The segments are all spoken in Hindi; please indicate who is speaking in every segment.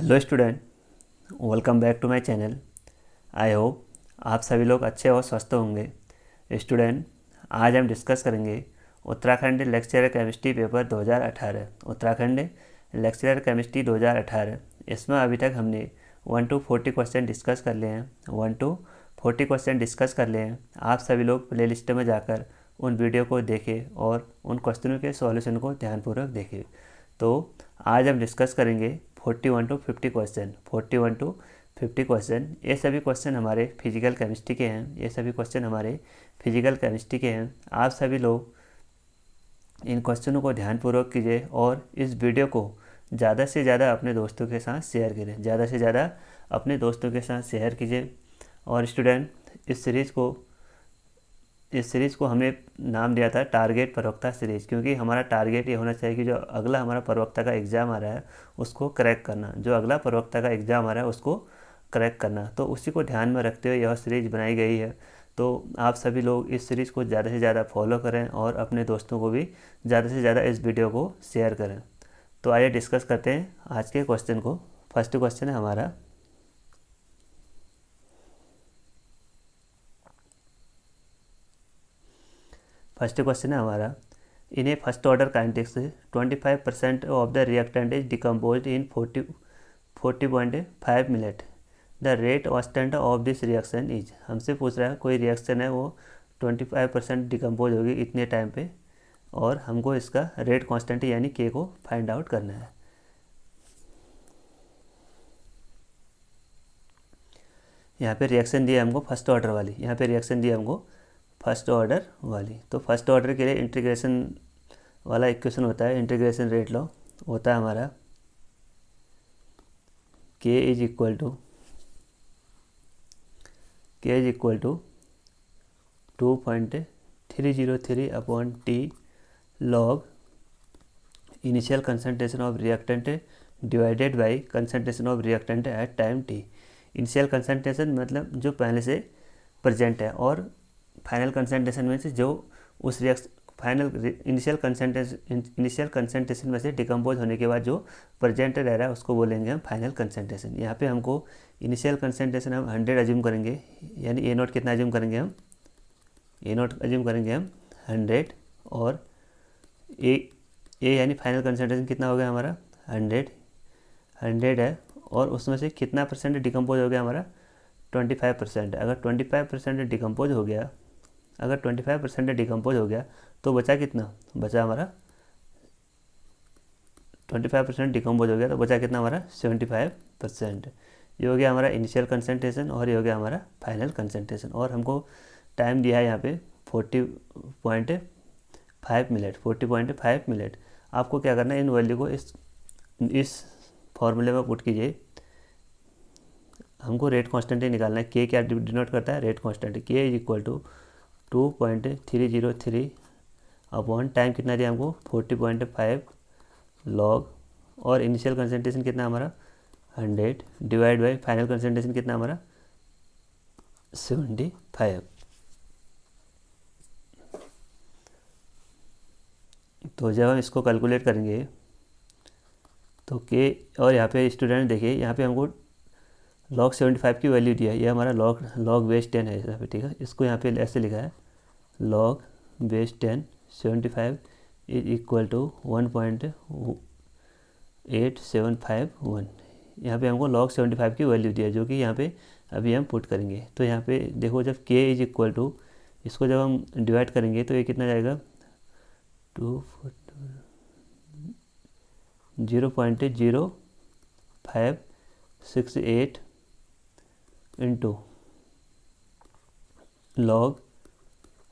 Speaker 1: Hello student, welcome back to my channel. I hope आप सभी लोग अच्छे और स्वस्थ होंगे। स्टूडेंट, आज हम डिस्कस करेंगे Uttarakhand lecturer chemistry paper 2018। Uttarakhand lecturer chemistry 2018, इसमें अभी तक हमने 1 to 40 क्वेश्चन डिस्कस कर लिए हैं। 1 to 40 क्वेश्चन डिस्कस कर लिए हैं। आप सभी लोग प्ले लिस्ट में जाकर उन वीडियो को देखें और उन क्वेश्चनों के सॉल्यूशन को ध्यानपूर्वक देखें। तो आज हम डिस्कस करेंगे 41 to 50 क्वेश्चन। 41 to 50 क्वेश्चन, ये सभी क्वेश्चन हमारे फिजिकल केमिस्ट्री के हैं। ये सभी क्वेश्चन हमारे फिजिकल केमिस्ट्री के हैं। आप सभी लोग इन क्वेश्चनों को ध्यानपूर्वक कीजिए और इस वीडियो को ज़्यादा से ज़्यादा अपने दोस्तों के साथ शेयर करें। ज़्यादा से ज़्यादा अपने दोस्तों के साथ शेयर कीजिए। और स्टूडेंट, इस सीरीज़ को हमने नाम दिया था टारगेट प्रवक्ता सीरीज़, क्योंकि हमारा टारगेट ये होना चाहिए कि जो अगला हमारा प्रवक्ता का एग्ज़ाम आ रहा है उसको क्रैक करना। जो अगला प्रवक्ता का एग्ज़ाम आ रहा है उसको क्रैक करना, तो उसी को ध्यान में रखते हुए यह सीरीज़ बनाई गई है। तो आप सभी लोग इस सीरीज़ को ज़्यादा से ज़्यादा फॉलो करें और अपने दोस्तों को भी ज़्यादा से ज़्यादा इस वीडियो को शेयर करें। तो आइए डिस्कस करते हैं आज के क्वेश्चन को। फर्स्ट क्वेश्चन है हमारा, in a first order kinetics 25% of the reactant is decompose in 40.5 minute. The rate constant of this reaction is. हमसे पूछ रहा है कोई रिएक्शन है वो 25% डिकम्पोज होगी इतने टाइम पे, और हमको इसका रेट कांस्टेंट यानी के को फाइंड आउट करना है। यहाँ पे रिएक्शन दी है हमको फर्स्ट ऑर्डर वाली। तो फर्स्ट ऑर्डर के लिए इंटीग्रेशन वाला इक्वेशन होता है, इंटीग्रेशन रेट लॉ होता है हमारा k is equal to 2.303 upon t log initial concentration of reactant divided by concentration of reactant at time t. Initial concentration मतलब जो पहले से प्रेजेंट है, और फाइनल कंसंट्रेशन में से जो उस इनिशियल कंसंट्रेशन में से डिकम्पोज होने के बाद जो प्रेजेंट रह रहा है उसको बोलेंगे हम फाइनल कंसंट्रेशन। यहाँ पे हमको इनिशियल कंसंट्रेशन हम 100 अज्यूम करेंगे, यानी ए नोट कितना अज्यूम करेंगे हम, 100, और ए यानी फाइनल कंसंट्रेशन कितना हो गया हमारा 100 है, और उसमें से कितना परसेंट डिकम्पोज हो गया हमारा 25%। अगर 25% डिकम्पोज हो गया तो बचा कितना, हमारा 25% डिकम्पोज हो गया तो बचा कितना हमारा 75%। ये हो गया हमारा इनिशियल कंसंट्रेशन और ये हो गया हमारा फाइनल कंसंट्रेशन। और हमको टाइम दिया है यहाँ पे 40.5 मिनट। आपको क्या करना है, इन वैल्यू को इस फॉर्मूले में पुट कीजिए। हमको रेट कांस्टेंट ही निकालना है। के क्या डिनोट करता है, rate constant. K is equal to 2.303 upon time कितना दिया हमको 40.5 लॉग, और इनिशियल कंसंट्रेशन कितना हमारा 100 डिवाइड बाई फाइनल कंसंट्रेशन कितना हमारा 75। तो जब हम इसको कैलकुलेट करेंगे तो के, और यहाँ पे स्टूडेंट देखिए यहाँ पे हमको log 75 की वैल्यू दिया है। ये हमारा log बेस 10 है यहाँ पे, ठीक है। इसको यहाँ पे ऐसे लिखा है log base 10 75 is equal to 1.8751। यहाँ पे हमको log 75 की वैल्यू दिया है, जो कि यहाँ पे अभी हम पुट करेंगे। तो यहाँ पे देखो, जब k इज इक्वल टू, इसको जब हम डिवाइड करेंगे तो ये कितना जाएगा 0.0568 इंटू log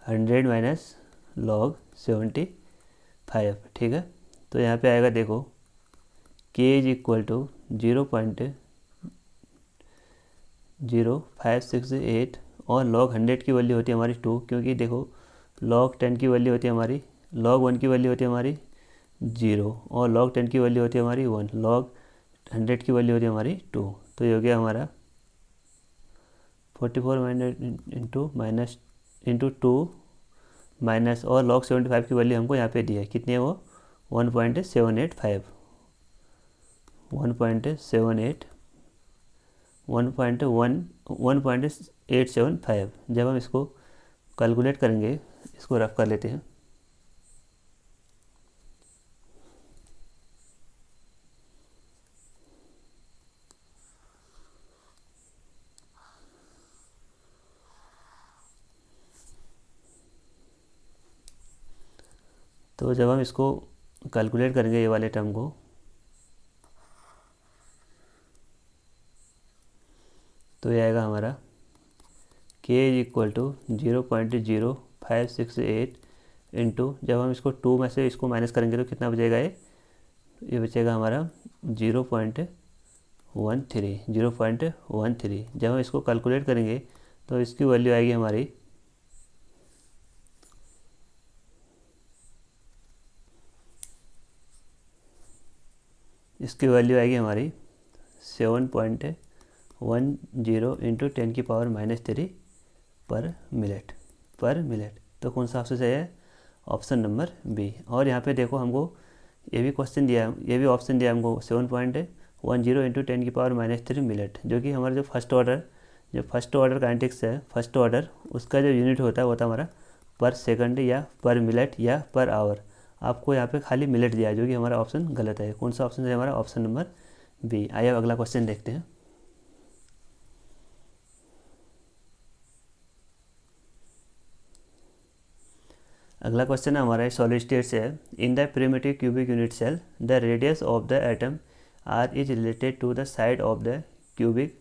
Speaker 1: 100 माइनस log 75, ठीक है। तो यहाँ पे आएगा देखो k इज इक्वल टू 0.0568, और log 100 की वैल्यू होती है हमारी 2, क्योंकि देखो log 10 की वैल्यू होती है हमारी, log 1 की वैल्यू होती है हमारी 0, और log 10 की वैल्यू होती है हमारी 1, log 100 की वैल्यू होती है हमारी 2। तो ये हो गया हमारा 44 इंटू 2 माइनस, और log 75 की वैल्यू हमको यहाँ पे दी है, कितनी है वो 1.785 1.78 1.875। जब हम इसको कैलकुलेट करेंगे, इसको रफ कर लेते हैं। तो जब हम इसको कैलकुलेट करेंगे ये वाले टर्म को, तो ये आएगा हमारा k इक्वल टू 0.0568 इंटू, जब हम इसको 2 में से इसको माइनस करेंगे तो कितना बचेगा, ये बचेगा हमारा 0.13। जब हम इसको कैलकुलेट करेंगे तो इसकी वैल्यू आएगी हमारी 7.10 इंटू 10⁻³ पर मिनट। तो कौन सा ऑप्शन सही है, ऑप्शन नंबर बी। और यहाँ पे देखो हमको ये भी ऑप्शन दिया हमको 7.10 इंटू 10⁻³ मिनट, जो कि हमारा जो फर्स्ट ऑर्डर काइनेटिक्स है, फर्स्ट ऑर्डर, उसका जो यूनिट होता है हमारा पर सेकंड या पर मिनट या पर आवर। आपको यहाँ पे खाली मिनट दिया है, जो कि हमारा ऑप्शन गलत है। कौन सा ऑप्शन है हमारा, ऑप्शन नंबर बी। आइए अगला क्वेश्चन देखते हैं। अगला क्वेश्चन है हमारा सॉलिड स्टेट से है। In the primitive cubic unit cell the radius of the atom r is related to the side of the cubic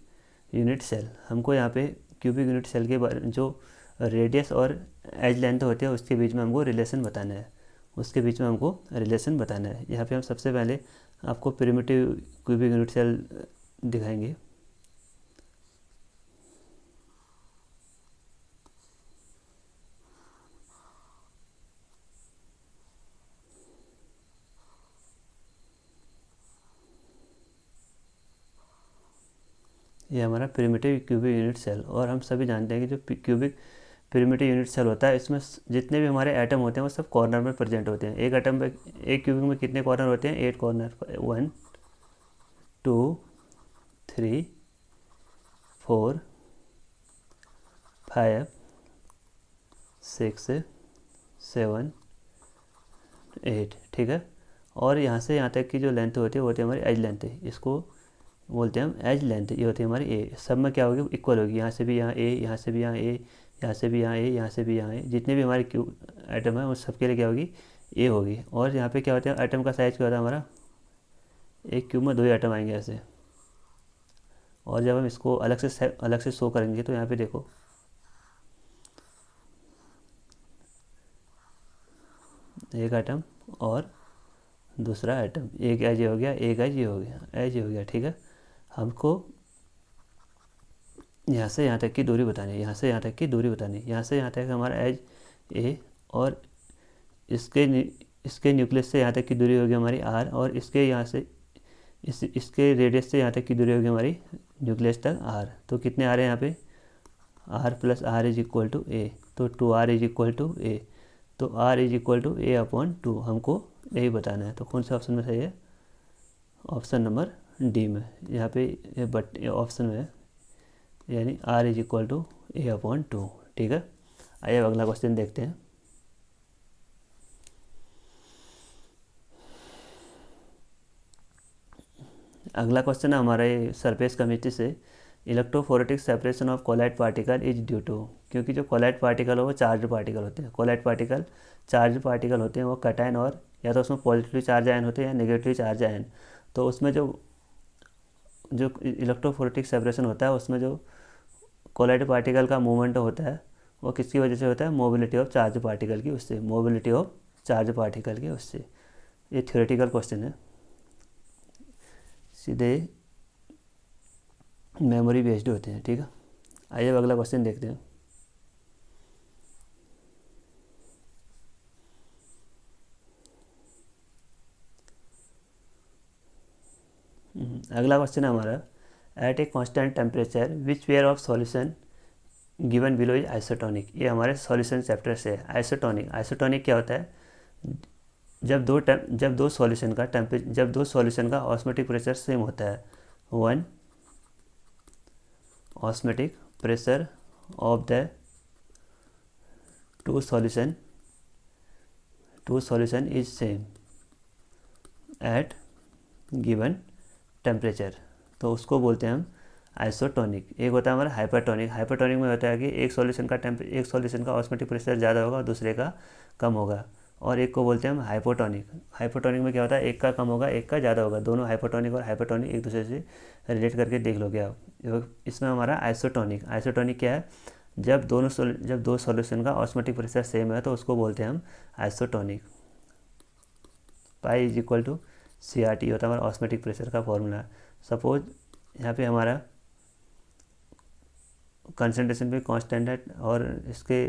Speaker 1: unit cell. हमको यहाँ पे क्यूबिक यूनिट सेल के जो रेडियस और एज लेंथ होते हैं उसके बीच में हमको रिलेशन बताना है। यहाँ पे हम सबसे पहले आपको प्रिमिटिव क्यूबिक यूनिट सेल दिखाएंगे। ये हमारा प्रिमिटिव क्यूबिक यूनिट सेल, और हम सभी जानते हैं कि जो क्यूबिक प्रिमिटिव यूनिट सेल होता है, इसमें जितने भी हमारे एटम होते हैं वो सब कॉर्नर में प्रेजेंट होते हैं। एक क्यूबिक में कितने कॉर्नर होते हैं, 8 कॉर्नर। 1 2 3 4 5 6 7 8, ठीक है। और यहाँ से यहाँ तक की जो लेंथ होती है वो होती है हमारी एज लेंथ, इसको बोलते हैं हम एज लेंथ। ये होती है हमारी ए। सब में क्या होगी, इक्वल होगी। यहाँ से भी यहाँ ए, यहाँ से भी यहाँ ए, यहाँ से भी यहाँ ए, यहाँ से भी यहाँ ए। जितने भी हमारे एटम है उन सबके लिए क्या होगी, ए होगी। और यहाँ पे क्या होता है, एटम का साइज क्या होता है हमारा, एक क्यूब में 2 एटम आएंगे ऐसे। और जब हम इसको अलग से शो करेंगे तो यहाँ पे देखो, एक एटम और दूसरा एटम, एक एज ये हो गया, एक एज ये हो गया, ठीक है। हमको यहाँ से यहाँ तक की दूरी बतानी है, यहाँ से यहाँ तक हमारा एज ए, और इसके न्यूक्लियस से यहाँ तक की दूरी होगी हमारी आर, और इसके यहाँ से इसके रेडियस से यहाँ तक की दूरी होगी हमारी न्यूक्लियस तक आर। तो कितने आ रहे हैं यहाँ पे, R plus R is equal to A. तो 2r is equal to A. तो r is equal to a/2 हमको यही बताना है। तो कौन से ऑप्शन में सही है, ऑप्शन नंबर डी में। यहाँ पे ये ऑप्शन में है, यानी r is equal to a/2, ठीक है। आइए अगला क्वेश्चन देखते हैं। अगला क्वेश्चन है हमारे सरफेस केमिस्ट्री से। Electrophoretic separation of colloid particle is due to, क्योंकि जो कोलाइड पार्टिकल हो वो चार्ज पार्टिकल होते हैं। कोलाइड पार्टिकल चार्ज पार्टिकल होते हैं, वो कटायन, और या तो उसमें पॉजिटिव चार्ज आयन होते हैं या नेगेटिव चार्ज आयन। तो उसमें जो इलेक्ट्रोफोरेटिक सेपरेशन होता है, उसमें जो कोलाइड पार्टिकल का मूवमेंट होता है वो किसकी वजह से होता है, मोबिलिटी ऑफ चार्ज पार्टिकल की उससे। ये थ्योरेटिकल क्वेश्चन है, सीधे मेमोरी बेस्ड होते हैं, ठीक है। आइए अगला क्वेश्चन देखते हैं। अगला क्वेश्चन है हमारा, at a constant temperature which pair of solution given below is isotonic. ये हमारे सॉल्यूशन चैप्टर से है। आइसोटोनिक क्या होता है, जब दो सॉल्यूशन का ऑस्मोटिक प्रेशर सेम होता है, one osmotic pressure of the two solution is same at given temperature, तो उसको बोलते हैं हम आइसोटोनिक। एक होता है हमारा हाइपरटोनिक। हाइपरटोनिक में होता है कि एक सॉल्यूशन का ऑस्मोटिक प्रेशर ज़्यादा होगा और दूसरे का कम होगा। और एक को बोलते हैं हम हाइपोटोनिक। हाइपोटोनिक में क्या होता है, एक का कम होगा एक का ज़्यादा होगा। दोनों हाइपोटोनिक और हाइपरटोनिक एक दूसरे से रिलेट करके देख लोगे आप। इसमें हमारा आइसोटोनिक क्या है, जब दो सॉल्यूशन का ऑस्मोटिक प्रेशर सेम है तो उसको बोलते हैं हम isotonic. Pi is equal to CRT होता है हमारा ऑस्मोटिक प्रेशर का फॉर्मूला। सपोज यहाँ पे हमारा कंसंट्रेशन भी कांस्टेंट है और इसके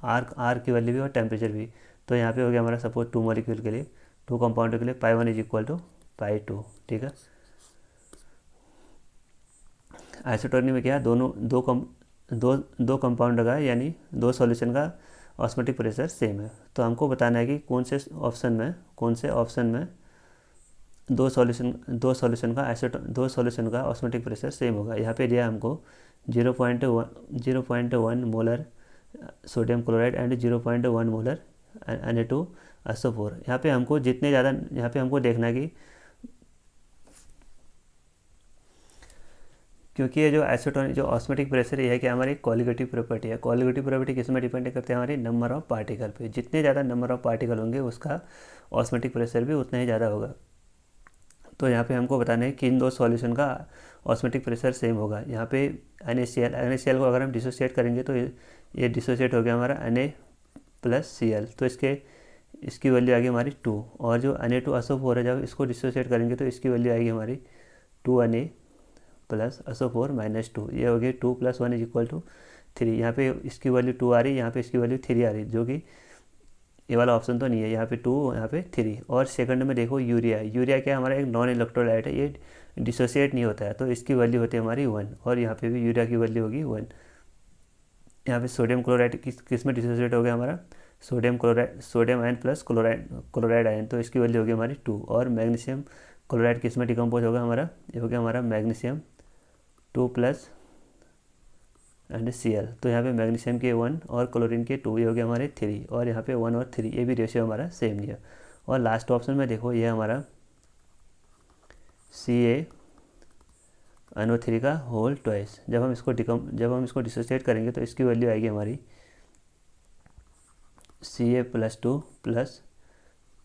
Speaker 1: आर की वैल्यू भी और टेम्परेचर भी। तो यहाँ पे हो गया हमारा सपोज 2 मॉलिक्यूल के लिए, 2 कंपाउंड के लिए पाई 1 इज इक्वल टू पाई 2, ठीक है। आइसोटोनिक में क्या है, दो कंपाउंड का यानी दो सॉल्यूशन का ऑस्मोटिक प्रेशर सेम है। तो हमको बताना है कि कौन से ऑप्शन में दो सॉल्यूशन का ऑस्मोटिक प्रेशर सेम होगा। यहाँ पे दिया हमको 0.1 molar sodium chloride and 0.1 molar Na2SO4। यहाँ पे हमको देखना है कि क्योंकि ये जो ऑस्मोटिक प्रेशर है कि हमारी क्वालिटेटिव प्रॉपर्टी है। क्वालिटेटिव प्रॉपर्टी किस में डिपेंड करते हैं, हमारी नंबर ऑफ पार्टिकल पे। जितने ज़्यादा नंबर ऑफ पार्टिकल होंगे उसका ऑस्मोटिक प्रेशर भी उतना ही ज़्यादा होगा। तो यहाँ पे हमको बताना है कि इन दो सॉल्यूशन का ऑस्मोटिक प्रेशर सेम होगा। यहाँ पे NaCl को अगर हम डिसोसिएट करेंगे तो ये डिसोसिएट हो गया हमारा Na+Cl, तो इसकी वैल्यू आएगी हमारी 2। और जो Na2SO4 है, जब इसको डिसोसिएट करेंगे तो इसकी वैल्यू आएगी हमारी 2Na+SO4 -2। ये हो गई 2 + 1 = 3। यहाँ पे इसकी वैल्यू 2 आ रही, यहाँ पे इसकी वैल्यू 3 आ रही, जो कि ये वाला ऑप्शन तो नहीं है। यहाँ पे 2, यहाँ पे 3। और सेकंड में देखो यूरिया क्या हमारा एक नॉन इलेक्ट्रोलाइट है, ये डिसोसिएट नहीं होता है, तो इसकी वैल्यू होती है हमारी 1। और यहाँ पे भी यूरिया की वैल्यू होगी 1। यहाँ पे सोडियम क्लोराइड किस में डिसोसिएट हो गया हमारा, sodium ion plus chloride ion, तो इसकी वैल्यू होगी हमारी 2। और मैग्नीशियम क्लोराइड किस में डिकम्पोज होगा हमारा, ये हो गया हमारा मैग्नीशियम 2+ Cl। तो यहाँ पे मैग्नीशियम के 1 और क्लोरीन के 2, ये हो गया हमारे 3। और यहाँ पे 1 और 3, ये भी रेशियो हमारा सेम नहीं है। और लास्ट ऑप्शन में देखो, ये हमारा CaNO3 का होल ट्वाइस। जब हम इसको डिसोसिएट करेंगे तो इसकी वैल्यू आएगी हमारी Ca+2 +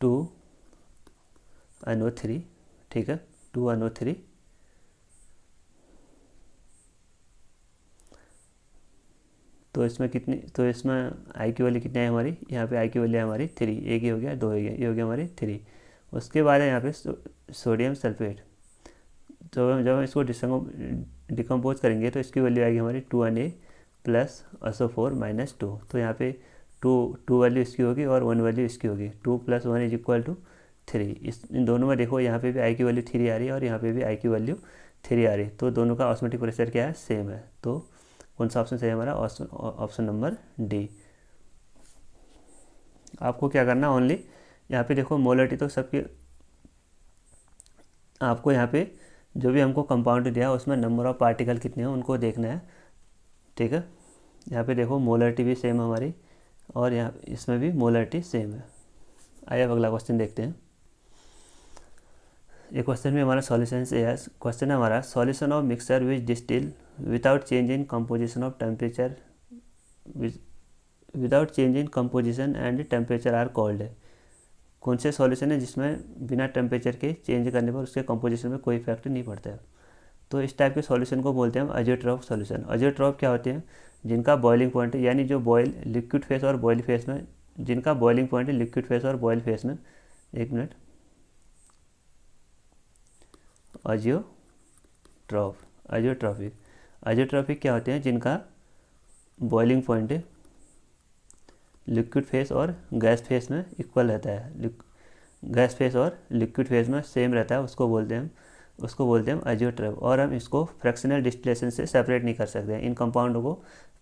Speaker 1: 2NO3, ठीक है, 2NO3। तो इसमें आई की वैल्यू कितनी है हमारी, यहाँ पे आई की वैल्यू है हमारी 3। एक ही हो गया, 2 हो गया, ये हो गया हमारी 3। उसके बाद है यहाँ पे सोडियम सल्फेट। तो जब हम इसको डिकम्पोज करेंगे तो इसकी वैल्यू आएगी हमारी 2Na+SO4 -2। तो यहाँ पे 2 वैल्यू इसकी होगी और 1 वैल्यू इसकी होगी। 2 + 1 = 3। इन दोनों में देखो, यहाँ पे भी आई की वैल्यू 3 आ रही है और यहाँ पे भी आई की वैल्यू 3 आ रही है। तो दोनों का ऑस्मोटिक प्रेशर क्या है, सेम है। तो कौन सा ऑप्शन सही है हमारा, ऑप्शन नंबर डी। आपको क्या करना, ओनली यहाँ पे देखो मोलरिटी तो सबके, आपको यहाँ पे जो भी हमको कंपाउंड दिया उसमें नंबर ऑफ पार्टिकल कितने हैं उनको देखना है, ठीक है। यहाँ पे देखो मोलरिटी भी सेम हमारी और यहाँ इसमें भी मोलरिटी सेम है। आइए अब अगला क्वेश्चन देखते हैं। ये क्वेश्चन में हमारा सॉल्यूशन से है। क्वेश्चन है हमारा, solution of mixture which distil without change in composition of temperature without change in composition and temperature are called है। कौन से सॉल्यूशन है जिसमें बिना टेम्परेचर के चेंज करने पर उसके कंपोजिशन में कोई इफेक्ट नहीं पड़ता है। तो इस टाइप के सॉल्यूशन को बोलते हैं हम अजियोट्रॉप सॉल्यूशन। अजियोट्रॉप क्या होते हैं, जिनका बॉइलिंग पॉइंट है, यानी जो लिक्विड फेस और बॉयल फेस में, जिनका बॉइलिंग पॉइंट है लिक्विड फेस और बॉयल फेस में। एक मिनट, अजियोट्रॉपिक क्या होते हैं, जिनका बॉइलिंग पॉइंट है लिक्विड फेस और गैस फेस में इक्वल रहता है, गैस फेस और लिक्विड फेस में सेम रहता है, उसको बोलते हैं हम अजियोट्रॉप। और हम इसको फ्रैक्शनल डिस्टिलेशन से सेपरेट नहीं कर सकते हैं, इन कंपाउंडों को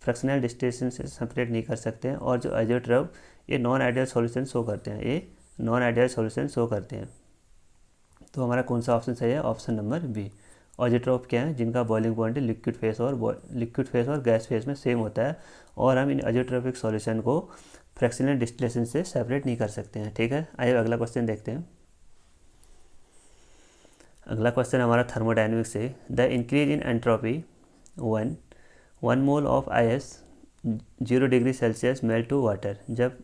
Speaker 1: फ्रैक्शनल डिस्टिलेशन से सेपरेट नहीं कर सकते हैं। और जो अजियोट्रॉप, ये नॉन आइडियल सॉल्यूशन शो करते हैं, ये नॉन आइडियल सॉल्यूशन शो करते हैं। तो हमारा कौन सा ऑप्शन सही है? Option number B. ऑजिट्रॉप क्या है? जिनका बॉइलिंग पॉइंट लिक्विड फेस और गैस फेस में सेम होता है, और हम इन अजियोट्रोपिक सॉल्यूशन को फ्रैक्शनल डिस्टिलेशन से सेपरेट नहीं कर सकते हैं। ठीक है, आइए अगला क्वेश्चन देखते हैं। अगला क्वेश्चन हमारा थर्मोडायनेमिक्स से, the increase in entropy one mole of ice 0 degree Celsius melt to water. जब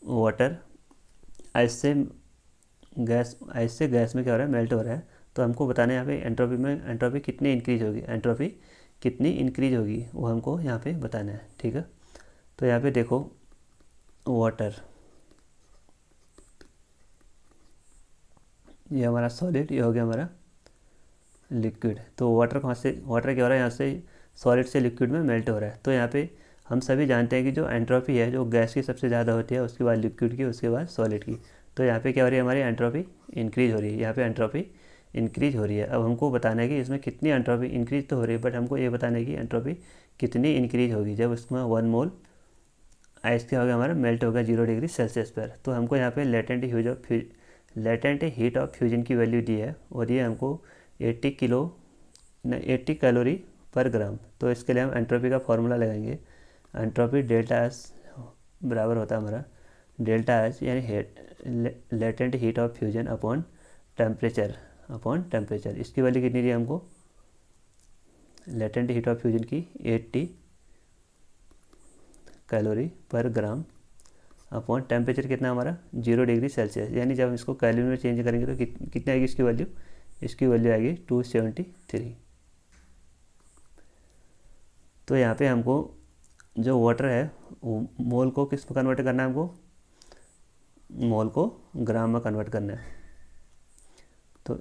Speaker 1: वाटर आइस से गैस में क्या हो रहा है? मेल्ट हो रहा है। तो हमको बताना है यहाँ पे एंट्रोपी कितनी इंक्रीज होगी, वो हमको यहाँ पे बताना है। ठीक है, तो यहाँ पे देखो, वाटर, ये हमारा सॉलिड, ये हो गया हमारा लिक्विड। तो वाटर क्या हो रहा है? यहाँ से सॉलिड से लिक्विड में मेल्ट हो रहा है। तो यहाँ पे हम सभी जानते हैं कि जो एंट्रोपी है, जो गैस की सबसे ज़्यादा होती है, उसके बाद लिक्विड की, उसके बाद सॉलिड की। तो यहाँ पे क्या हो रही है? हमारी एंट्रोपी इंक्रीज हो रही है। यहाँ पे एंट्रोपी इंक्रीज हो रही है। अब हमको बताना है कि इसमें कितनी एंट्रोपी इंक्रीज तो हो रही है, बट हमको ये बताना है कि एंट्रोपी कितनी इंक्रीज होगी जब उसमें 1 मोल आइस क्या होगा? हमारा मेल्ट होगा 0 डिग्री सेल्सियस पर। तो हमको यहाँ पे लेटेंट हीट ऑफ फ्यूजन की वैल्यू दी है, और ये हमको 80 कैलोरी पर ग्राम। तो इसके लिए हम एंट्रोपी का फॉर्मूला लगाएंगे। एंट्रोपी डेल्टा एस बराबर होता है हमारा डेल्टा एच, यानी latent heat of fusion upon temperature. इसकी वैल्यू कितनी दी हमको? लेटेंट हीट ऑफ फ्यूजन की 80 कैलोरी पर ग्राम अपॉन टेम्परेचर कितना हमारा? 0 डिग्री सेल्सियस। यानी जब हम इसको कैलोरी में चेंज करेंगे तो कितनी आएगी इसकी वैल्यू? इसकी वैल्यू आएगी 273। तो यहाँ पे हमको जो वाटर है, मोल को किस में कन्वर्ट करना है? हमको मोल को ग्राम में कन्वर्ट करना है। तो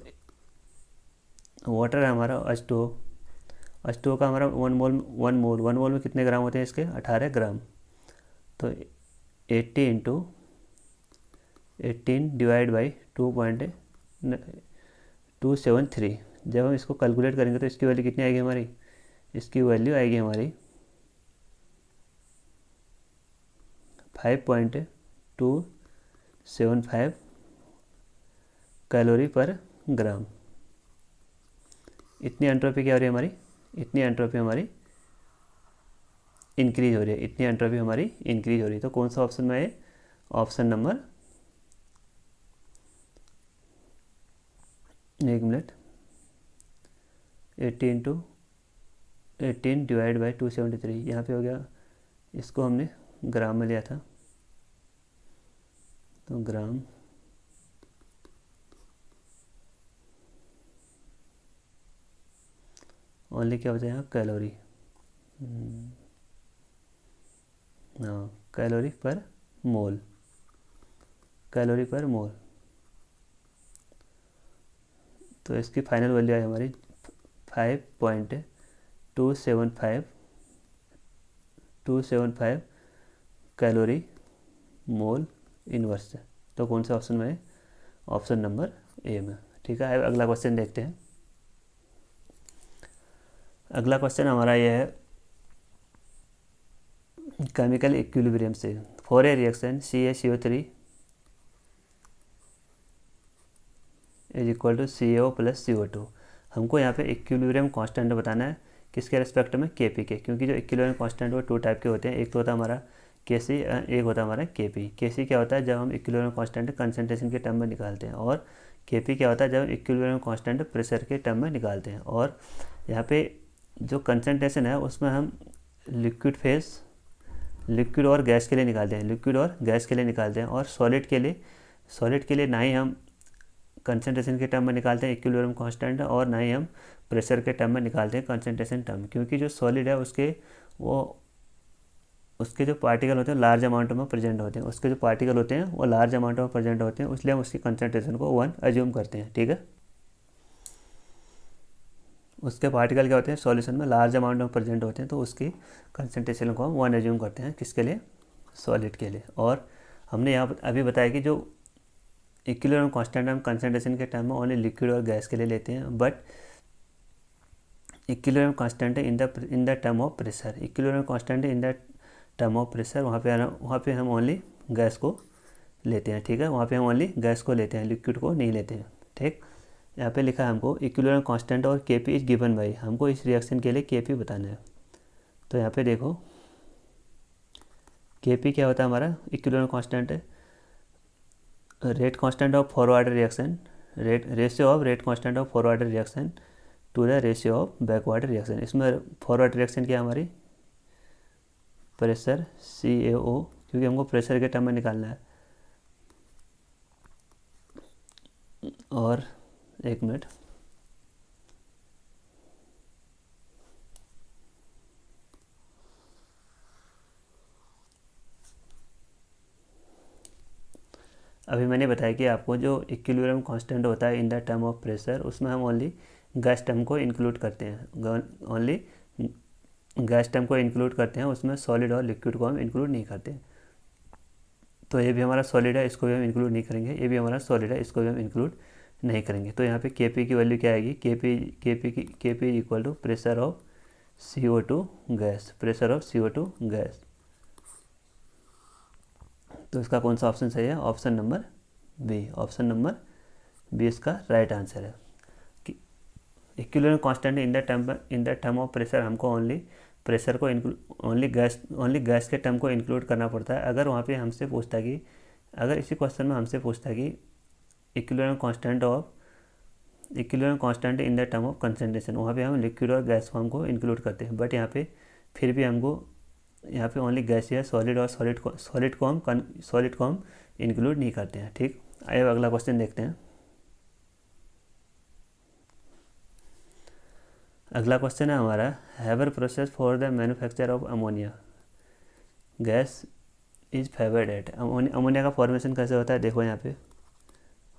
Speaker 1: वाटर है हमारा H2O का हमारा 1 मोल में कितने ग्राम होते हैं इसके? 18 ग्राम। तो 80 इंटू 18 डिवाइड बाई 2.273। जब हम इसको कैलकुलेट करेंगे तो इसकी वैल्यू कितनी आएगी हमारी? इसकी वैल्यू आएगी हमारी 5.275 कैलोरी पर ग्राम। इतनी एंट्रोपी क्या हो रही है हमारी? इतनी एंट्रोपी हमारी इंक्रीज हो रही है। तो कौन सा ऑप्शन में है? ऑप्शन नंबर, एक मिनट, 80 इंटू 18 डिवाइड बाई 273, यहाँ पे हो गया। इसको हमने ग्राम में लिया था, तो ग्राम ओनली क्या बचा यहाँ? कैलोरी। हाँ, कैलोरी पर मोल। तो इसकी फाइनल वैल्यू आई हमारी 5.275 कैलोरी मोल इनवर्स है। तो कौन से ऑप्शन में है? ऑप्शन नंबर ए में। ठीक है, अगला क्वेश्चन देखते हैं। अगला क्वेश्चन हमारा यह है केमिकल इक्विलिब्रियम से। For a reaction CaCO3 is equal to CaO plus CO2। हमको यहाँ पे इक्विलिब्रियम कांस्टेंट बताना है, किसके रेस्पेक्ट में? Kp के। क्योंकि जो इक्विलिब्रियम कांस्टेंट वो 2 टाइप के होते हैं। एक तो होता है हमारा Kc, एक होता है हमारा Kp। Kc क्या होता है? जब हम इक्विलिब्रियम कांस्टेंट कंसंट्रेशन के टर्म में निकालते हैं, और Kp क्या होता है? जब हम इक्विलिब्रियम कांस्टेंट प्रेशर के टर्म में निकालते हैं। और यहाँ पे जो कंसंट्रेशन है उसमें हम लिक्विड और गैस के लिए निकालते हैं, और सॉलिड के लिए ना ही हम कंसंट्रेशन के टर्म में निकालते हैं इक्विलिब्रियम कांस्टेंट, और ना ही हम प्रेशर के टर्म में निकालते हैं कंसंट्रेशन टर्म। क्योंकि जो सॉलिड है उसके जो पार्टिकल होते हैं लार्ज अमाउंट में प्रेजेंट होते हैं, इसलिए हम उसकी कंसंट्रेशन को 1 एज्यूम करते हैं। ठीक है, उसके पार्टिकल क्या होते हैं? सॉल्यूशन में लार्ज अमाउंट में प्रेजेंट होते हैं, तो उसकी कंसंट्रेशन को हम 1 एज्यूम करते हैं। किसके लिए? सॉलिड के लिए। और हमने यहाँ अभी बताया कि जो इक्विलिब्रियम कांस्टेंट हम कंसंट्रेशन के टर्म में ओनली लिक्विड और गैस के लिए लेते हैं, but equilibrium constant in the term of pressure, वहाँ पे हम ओनली गैस को लेते हैं, ठीक है। वहाँ पे हम ओनली गैस को लेते हैं, लिक्विड को नहीं लेते हैं, ठीक। यहाँ पे लिखा है हमको इक्विलिब्रियम कांस्टेंट और Kp इज गिवन बाई, हमको इस रिएक्शन के लिए Kp बताना है। तो यहाँ पे देखो Kp क्या होता है हमारा, इक्विलिब्रियम कांस्टेंट है, rate constant of forward reaction, ratio of rate constant of forward reaction to the ratio of backward reaction. इसमें फॉरवर्ड रिएक्शन क्या है हमारी, प्रेशर CaO, क्योंकि हमको प्रेशर के टर्म में निकालना है। और एक मिनट, अभी मैंने बताया कि आपको जो इक्विलिब्रियम कांस्टेंट होता है in the term of pressure, उसमें हम ओनली गैस टर्म को इंक्लूड करते हैं, ओनली गैस टर्म को इंक्लूड करते हैं, उसमें सॉलिड और लिक्विड को हम इंक्लूड नहीं करते हैं। तो ये भी हमारा सॉलिड है, इसको भी हम इंक्लूड नहीं करेंगे, ये भी हमारा सॉलिड है, इसको भी हम इंक्लूड नहीं करेंगे। तो यहाँ पे Kp की वैल्यू क्या आएगी, Kp equal to pressure of CO2 gas, pressure of CO2 gas. तो इसका कौन सा ऑप्शन सही है, option number B, option number B इसका राइट आंसर है। कि equilibrium constant in the term of pressure, हमको ओनली प्रेशर को ओनली गैस के टर्म को इंक्लूड करना पड़ता है। अगर वहाँ पे हमसे पूछता कि, अगर इसी क्वेश्चन में हमसे पूछता कि equilibrium constant in the term of concentration, वहाँ पे हम लिक्विड और गैस फॉर्म को इंक्लूड करते हैं। बट यहाँ पे फिर भी हमको यहाँ पे ओनली गैस या सॉलिड और सॉलिड को हम इंक्लूड नहीं करते हैं, ठीक। आइए अगला क्वेश्चन देखते हैं। अगला क्वेश्चन है हमारा, Haber process for the manufacture of ammonia gas is favoured at. Ammonia का फॉर्मेशन कैसे होता है, देखो यहाँ पे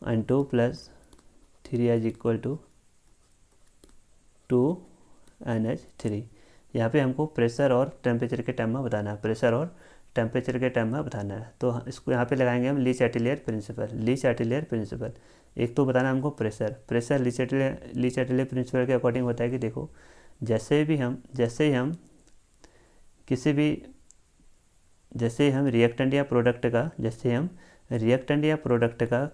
Speaker 1: N2 + 3H equal to 2NH3। यहाँ पे हमको प्रेशर और टेम्परेचर के टर्म में बताना है, प्रेशर और टेम्परेचर के टर्म में बताना है। तो इसको यहाँ पे लगाएंगे हम ली चैटेलियर प्रिंसिपल। एक तो बताना हमको प्रेशर ली चैटेलियर प्रिंसिपल के अकॉर्डिंग होता है कि देखो, जैसे ही हम रिएक्टेंट या प्रोडक्ट का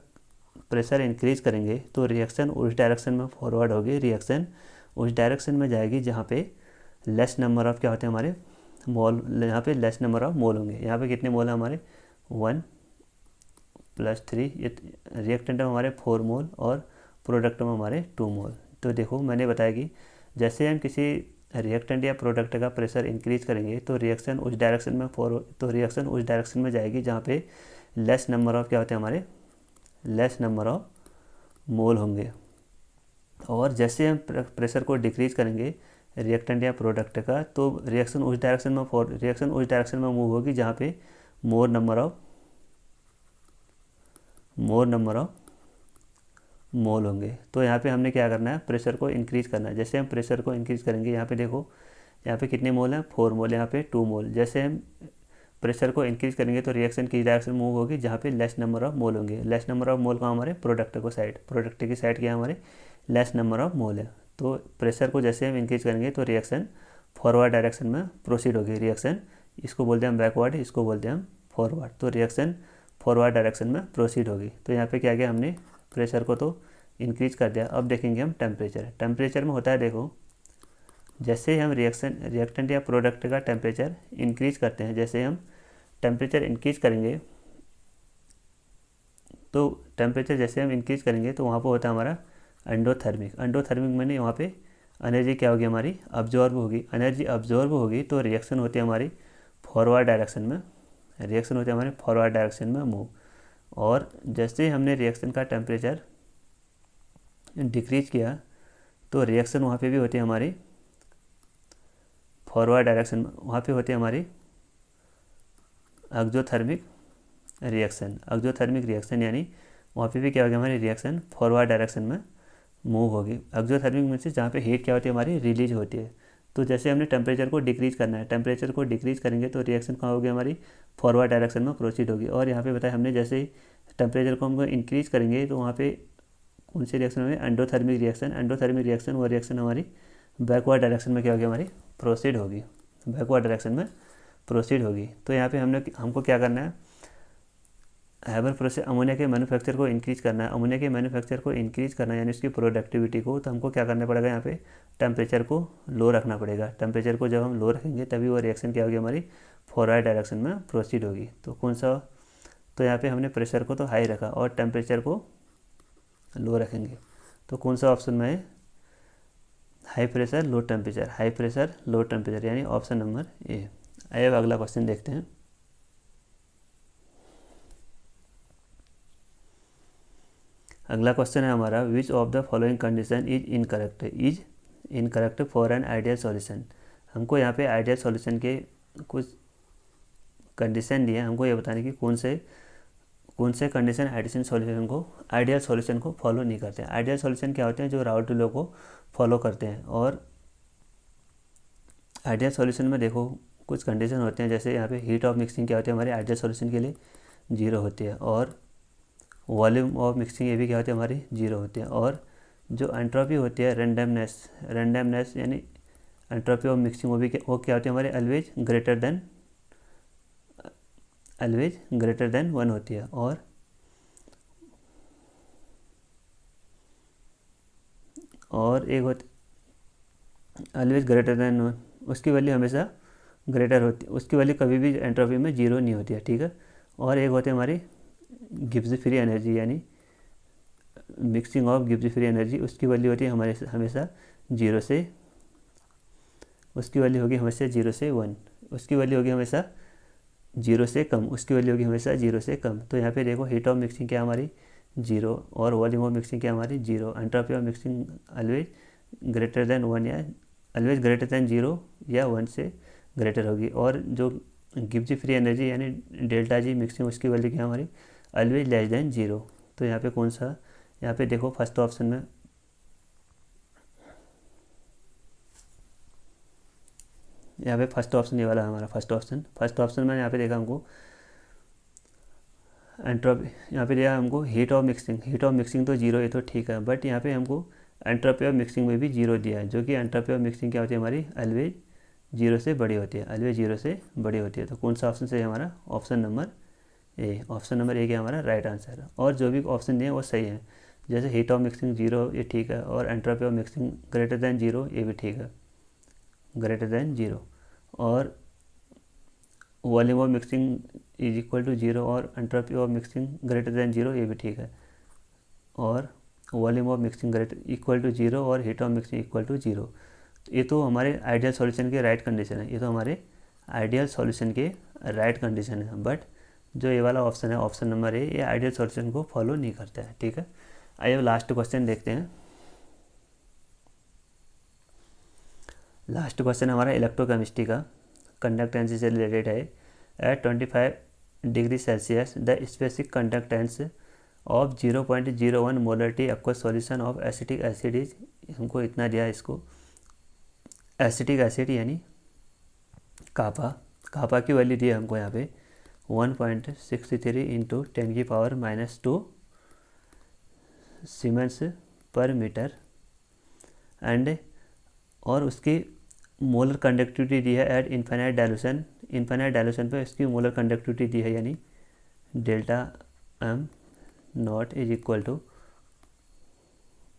Speaker 1: प्रेशर इंक्रीज करेंगे तो रिएक्शन उस डायरेक्शन में फॉरवर्ड होगी, रिएक्शन उस डायरेक्शन में जाएगी जहाँ पे लेस नंबर ऑफ क्या होते हैं हमारे मोल, यहाँ पे लेस नंबर ऑफ मोल होंगे। यहाँ पे कितने मोल हैं हमारे, 1 + 3, ये रिएक्टेंट में हमारे 4 मोल और प्रोडक्ट में हमारे 2 मोल। तो देखो मैंने बताया कि जैसे हम किसी रिएक्टेंट या प्रोडक्ट का प्रेशर इंक्रीज करेंगे तो रिएक्शन उस डायरेक्शन में जाएगी जहाँ पे लेस नंबर ऑफ क्या होते हैं हमारे, लेस नंबर ऑफ मोल होंगे। और जैसे हम प्रेशर को डिक्रीज करेंगे रिएक्टेंट या प्रोडक्ट का, तो रिएक्शन उस डायरेक्शन में मूव होगी जहाँ पे मोर नंबर ऑफ मोल होंगे। तो यहाँ पे हमने क्या करना है, प्रेशर को इंक्रीज करना है। जैसे हम प्रेशर को इंक्रीज करेंगे, यहाँ पे देखो यहाँ पे कितने मोल हैं, 4 मोल, यहाँ पे 2 मोल। जैसे हम प्रेशर को इंक्रीज करेंगे तो रिएक्शन की डायरेक्शन मूव होगी जहाँ पे लेस नंबर ऑफ मोल होंगे। लेस नंबर ऑफ मोल का हमारे प्रोडक्ट की साइड क्या हमारे लेस नंबर ऑफ मोल है। तो प्रेशर को जैसे हम इंक्रीज करेंगे तो रिएक्शन फॉरवर्ड डायरेक्शन में प्रोसीड होगी। रिएक्शन इसको बोलते हैं हम बैकवर्ड, इसको बोलते हैं हम फॉरवर्ड। तो रिएक्शन फॉरवर्ड डायरेक्शन में प्रोसीड होगी। तो यहाँ पे क्या किया हमने, प्रेशर को तो इंक्रीज कर दिया। अब देखेंगे हम टेम्परेचर में होता है, देखो जैसे हम रिएक्टेंट या प्रोडक्ट का टेम्परेचर इंक्रीज करते हैं, जैसे हम टेम्परेचर इंक्रीज करेंगे तो वहाँ पर होता है हमारा एंडोथर्मिक मैंने वहाँ पे एनर्जी क्या होगी हमारी, अब्जॉर्ब होगी। एनर्जी अब्जॉर्ब होगी तो रिएक्शन होती है हमारी फॉरवर्ड डायरेक्शन में मूव। और जैसे हमने रिएक्शन का टेम्परेचर डिक्रीज किया तो रिएक्शन वहाँ पे भी होती है हमारी फॉरवर्ड डायरेक्शन में, वहाँ पे होती है हमारी एक्सोथर्मिक रिएक्शन, यानी वहाँ पे भी क्या होगी हमारी रिएक्शन फॉरवर्ड डायरेक्शन में मूव होगी। एक्सोथर्मिक मीन्स जहाँ पे हीट क्या होती है हमारी रिलीज होती है। तो जैसे हमने टेम्परेचर को डिक्रीज करना है, टेम्परेचर को डिक्रीज करेंगे तो रिएक्शन कहाँ होगी हमारी फॉरवर्ड डायरेक्शन में प्रोसीड होगी। और यहाँ पे बताया हमने जैसे ही टेम्परेचर को हम इंक्रीज करेंगे तो वहाँ पे कौन सी रिएक्शन होगी, एंडोथर्मिक रिएक्शन। वो रिएक्शन हमारी बैकवर्ड डायरेक्शन में क्या होगी हमारी प्रोसीड होगी। तो यहाँ पे हमको क्या करना है, हैबर प्रोसेस अमोनिया के मैन्युफैक्चर को इंक्रीज करना है, अमोनिया के मैन्युफैक्चर को इंक्रीज करना है यानी उसकी प्रोडक्टिविटी को, तो हमको क्या करना पड़ेगा, यहाँ पे टेम्परेचर को लो रखना पड़ेगा। टेम्परेचर को जब हम लो रखेंगे तभी वो रिएक्शन क्या होगी, हमारी फॉरवर्ड डायरेक्शन में प्रोसीड होगी। तो कौन सा, तो यहाँ पे हमने प्रेशर को तो हाई रखा और टेम्परेचर को लो रखेंगे, तो कौन सा ऑप्शन में है, high pressure low temperature, high pressure low temperature यानी ऑप्शन नंबर ए। आइए अब अगला क्वेश्चन देखते हैं। अगला क्वेश्चन है हमारा, which of the following condition is incorrect for an ideal solution. हमको यहाँ पे आइडियल सॉल्यूशन के कुछ कंडीशन दिए हैं, हमको ये बताने की कौन से कंडीशन आइडियल सॉल्यूशन को फॉलो नहीं करते हैं। आइडियल सॉल्यूशन क्या होते हैं, जो राउल्ट लॉ को फॉलो करते हैं। और आइडियल सॉल्यूशन में देखो कुछ कंडीशन होते हैं, जैसे यहाँ पे हीट ऑफ मिक्सिंग क्या होती है हमारे आइडियल सॉल्यूशन के लिए 0 होती है, और वॉल्यूम ऑफ मिक्सिंग ये भी क्या होती है हमारी 0 होती है। और जो एंट्रोपी होती है रेंडमनेस यानी एंट्रोपी ऑफ मिक्सिंग वो क्या होती है हमारे ऑलवेज ग्रेटर देन 1 होती है। और एक होती ऑलवेज ग्रेटर देन 1, उसकी वैल्यू हमेशा ग्रेटर होती है, उसकी वैल्यू कभी भी एंट्रोपी में 0 नहीं होती है, ठीक है। और एक होती है हमारी गिब्स फ्री एनर्जी यानी mixing of Gibbs free energy, उसकी वैल्यू होती है हमेशा 0 से, उसकी वैल्यू होगी हमेशा 0 से 1, उसकी वैल्यू होगी हमेशा 0 से कम, उसकी वैल्यू होगी हमेशा 0 से कम। तो यहाँ पे देखो हीट ऑफ मिक्सिंग क्या हमारी 0 और वॉल्यूम ऑफ मिक्सिंग क्या हमारी 0, entropy of mixing always greater than 1 या ऑलवेज ग्रेटर देन 0 या 1 से ग्रेटर होगी। और जो गिब्स फ्री एनर्जी यानी डेल्टा जी मिक्सिंग, उसकी वैल्यू क्या हमारी ऑलवेज लेस देन 0। तो यहाँ पे कौन सा, यहाँ पे देखो फर्स्ट ऑप्शन में, यहाँ पे फर्स्ट ऑप्शन ये वाला हमारा फर्स्ट ऑप्शन में यहाँ पे देखा हमको एंट्रोपी, यहाँ पे दिया हमको हीट ऑफ मिक्सिंग तो 0 है तो ठीक है, बट यहाँ पे हमको एंट्रोपी ऑफ मिक्सिंग में भी 0 दिया है, जो कि एंट्रोपी ऑफ मिक्सिंग क्या होती है हमारी ऑलवेज 0 से बड़ी होती है, तो कौन सा ऑप्शन से हमारा ऑप्शन नंबर ए क्या हमारा राइट आंसर है। और जो भी ऑप्शन दिए वो सही है, जैसे हीट ऑफ मिक्सिंग 0 ये ठीक है, और entropy of mixing greater than 0 ये भी ठीक है, ग्रेटर देन 0, और volume of mixing is equal to 0 और entropy of mixing greater than 0 ये भी ठीक है, और volume of mixing greater equal to 0 और heat of mixing equal to 0। ये तो हमारे आइडियल सॉल्यूशन के राइट कंडीशन है, बट जो ये वाला ऑप्शन है ऑप्शन नंबर ए, ये आइडियल सॉल्यूशन को फॉलो नहीं करता है, ठीक है। आइए लास्ट क्वेश्चन देखते हैं। लास्ट क्वेश्चन हमारा इलेक्ट्रोकेमिस्ट्री का कंडक्टेंस से रिलेटेड है। At 25 degree Celsius the specific conductance of 0.01 molarity aqueous solution of acetic acid is, हमको इतना दिया, इसको एसिटिक एसिड यानी कापा की वैल्यू दी है हमको यहाँ पे 1.63 इंटू 10⁻⁻² सीमेंस पर मीटर एंड, और उसकी मोलर कंडक्टिविटी दी है एट इनफाइनाइट डायलूशन पे इसकी मोलर कंडक्टिविटी दी है, यानी delta M naught is equal to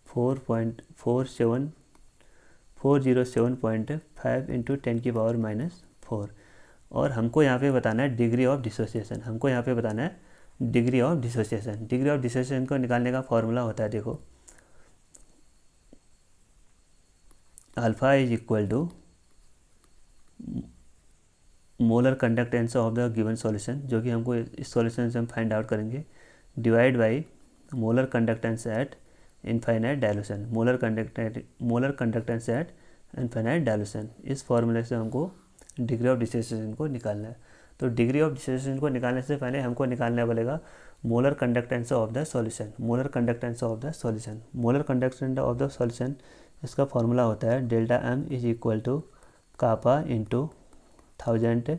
Speaker 1: 407.5 into 10⁻⁴। और हमको यहाँ पे बताना है degree of dissociation, degree of dissociation को निकालने का फॉर्मूला होता है, देखो alpha is equal to molar conductance of the given solution, जो कि हमको इस सॉल्यूशन से हम फाइंड आउट करेंगे, divide by molar conductance at infinite dilution, molar conductance at infinite dilution. इस फॉर्मूले से हमको डिग्री ऑफ डिसोसिएशन को निकालना है। तो डिग्री ऑफ डिसोसिएशन को निकालने से पहले हमको निकालना पड़ेगा molar conductance of the solution. Molar conductance of the solution इसका फॉर्मूला होता है delta M is equal to kappa into 1000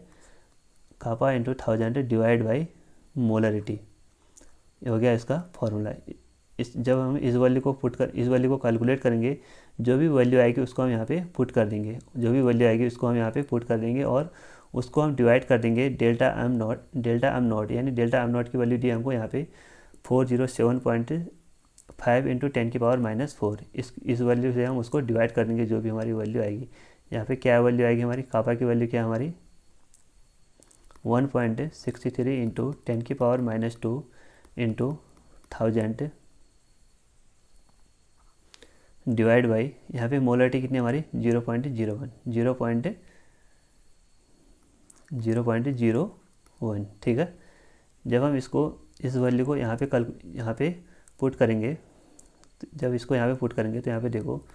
Speaker 1: divide by molarity, ये हो गया इसका फॉर्मूला। जब हम इस वैल्यू को कैलकुलेट करेंगे, जो भी वैल्यू आएगी उसको हम यहाँ पे पुट कर देंगे, और उसको हम डिवाइड कर देंगे डेल्टा एम नॉट यानी डेल्टा एम नॉट की वैल्यू दी हमको यहाँ पे 407.5 इंटू 10⁻⁻4। इस वैल्यू से हम उसको डिवाइड कर देंगे, जो भी हमारी वैल्यू आएगी। यहाँ पे क्या वैल्यू आएगी हमारी, कापा की वैल्यू क्या हमारी 1.63 इंटू 10⁻⁻2 इंटू 1000 डिवाइड बाई, यहाँ पे मोलरिटी कितनी हमारी 0.01, ठीक है। जब हम इस वैल्यू को यहाँ पे पुट करेंगे, जब इसको यहाँ पे पुट करेंगे तो यहाँ पे देखो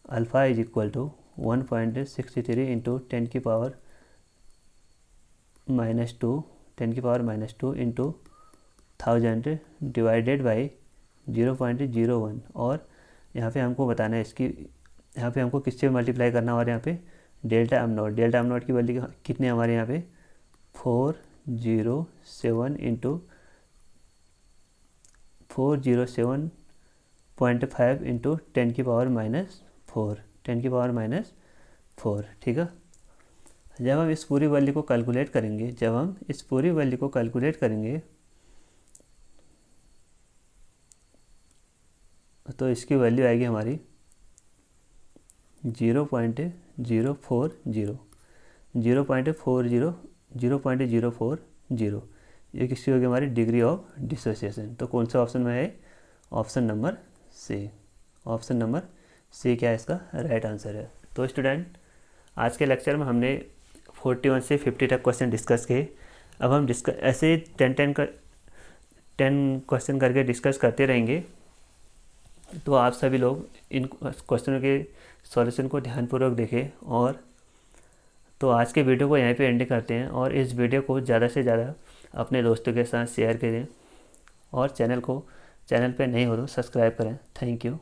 Speaker 1: alpha is equal to 1.63 into 10⁻⁻2 into 1000 divided by 0.01। और यहाँ पे हमको बताना है यहाँ पे हमको किससे मल्टीप्लाई करना, और यहाँ पे डेल्टा एम नॉट की वैल्यू कितने हमारे यहाँ पे 407 इंटू 407.5 इंटू 10⁻⁻4, ठीक है। जब हम इस पूरी वैल्यू को कैलकुलेट करेंगे, तो इसकी वैल्यू आएगी हमारी 0.040। ये किसकी होगी हमारी डिग्री ऑफ डिसोसिएशन। तो कौन सा ऑप्शन में है, option number C. Option number C क्या है इसका राइट आंसर है। तो स्टूडेंट, आज के लेक्चर में हमने 41 से 50 तक क्वेश्चन डिस्कस किए। अब हम ऐसे 10 क्वेश्चन करके डिस्कस करते रहेंगे। तो आप सभी लोग इन क्वेश्चनों के सॉल्यूशन को ध्यानपूर्वक देखें। और तो आज के वीडियो को यहीं पे एंड करते हैं, और इस वीडियो को ज़्यादा से ज़्यादा अपने दोस्तों के साथ शेयर करें, और चैनल पे नए हो तो सब्सक्राइब करें। Thank you.